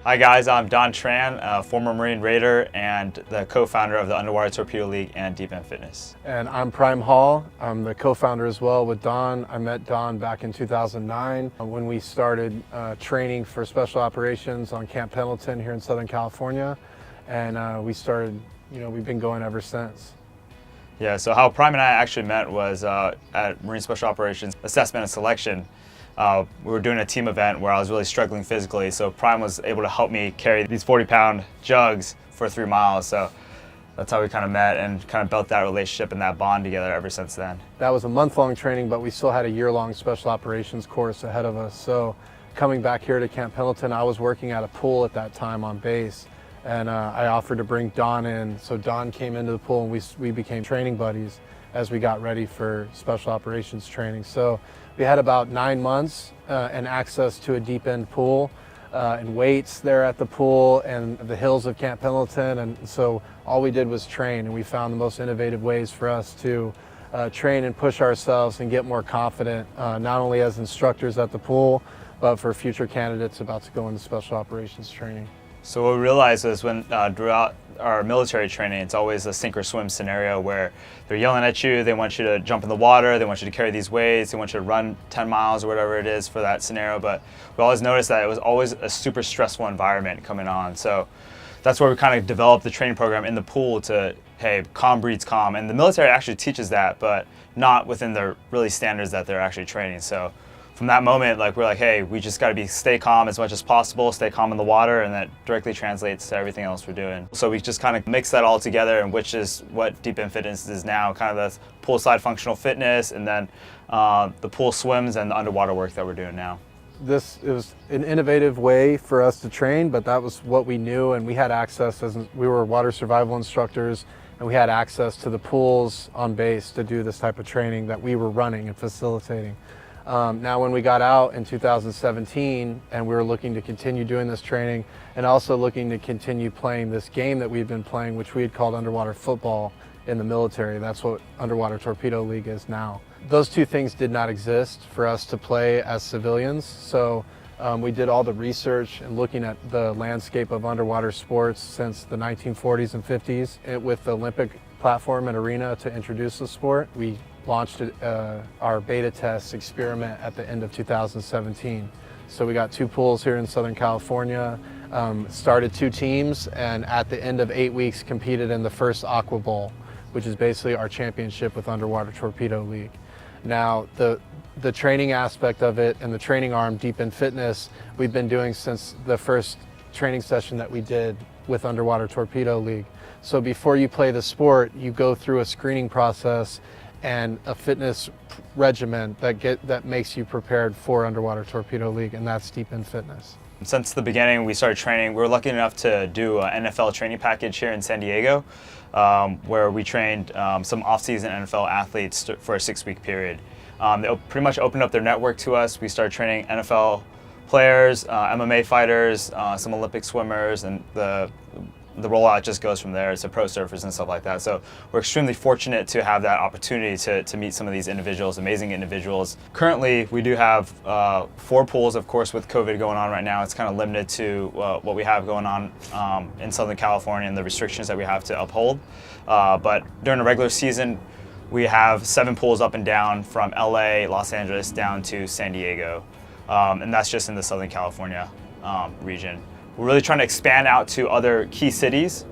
Hi guys, I'm Tran, a former Marine Raider and the co-founder of the Underwater Torpedo League and deependfitness. And I'm Prime Hall. I'm the co-founder as well with Don. I met Don back in 2009 when we started training for special operations on Camp Pendleton here in Southern California. And we've been going ever since. Yeah, so how Prime and I actually met was at Marine Special Operations Assessment and Selection. We were doing a team event where I was really struggling physically, so Prime was able to help me carry these 40-pound jugs for 3 miles. So that's how we kind of met and kind of built that relationship and that bond together ever since then. That was a month-long training, but we still had a year-long special operations course ahead of us. So coming back here to Camp Pendleton, I was working at a pool at that time on base, and I offered to bring Don in. So Don came into the pool and we became training buddies as we got ready for special operations training. So we had about 9 months and access to a deep end pool and weights there at the pool and the hills of Camp Pendleton. And so all we did was train, and we found the most innovative ways for us to train and push ourselves and get more confident, not only as instructors at the pool, but for future candidates about to go into special operations training. So what we realized is when throughout our military training, it's always a sink or swim scenario where they're yelling at you, they want you to jump in the water, they want you to carry these weights, they want you to run 10 miles or whatever it is for that scenario. But we always noticed that it was always a super stressful environment coming on. So that's where we kind of developed the training program in the pool to, hey, calm breeds calm. And the military actually teaches that, but not within the really standards that they're actually training. So from that moment, we're like, hey, we just got to stay calm as much as possible, stay calm in the water, and that directly translates to everything else we're doing. So we just kind of mix that all together, and which is what deependfitness is now, kind of the poolside functional fitness, and then the pool swims and the underwater work that we're doing now. It was an innovative way for us to train, but that was what we knew, and we had access, as we were water survival instructors, and we had access to the pools on base to do this type of training that we were running and facilitating. Now when we got out in 2017 and we were looking to continue doing this training and also looking to continue playing this game that we've been playing, which we had called underwater football in the military. That's what Underwater Torpedo League is now. Those two things did not exist for us to play as civilians. So we did all the research and looking at the landscape of underwater sports since the 1940s and 50s with the Olympic platform and arena to introduce the sport. We launched our beta test experiment at the end of 2017. So we got 2 pools here in Southern California, started 2 teams, and at the end of 8 weeks competed in the first Aqua Bowl, which is basically our championship with Underwater Torpedo League. Now the training aspect of it and the training arm, deependfitness, we've been doing since the first training session that we did with Underwater Torpedo League. So before you play the sport, you go through a screening process and a fitness regimen that makes you prepared for Underwater Torpedo League, and that's deependfitness. Since the beginning, we started training. We were lucky enough to do an NFL training package here in San Diego, where we trained some off-season NFL athletes for a 6-week period. They pretty much opened up their network to us. We started training NFL players, MMA fighters, some Olympic swimmers, and the rollout just goes from there to pro surfers and stuff like that. So we're extremely fortunate to have that opportunity to meet some of these individuals, amazing individuals. Currently, we do have 4 pools, of course, with COVID going on right now. It's kind of limited to what we have going on in Southern California and the restrictions that we have to uphold. But during the regular season, we have 7 pools up and down from LA, Los Angeles, down to San Diego. And that's just in the Southern California region. We're really trying to expand out to other key cities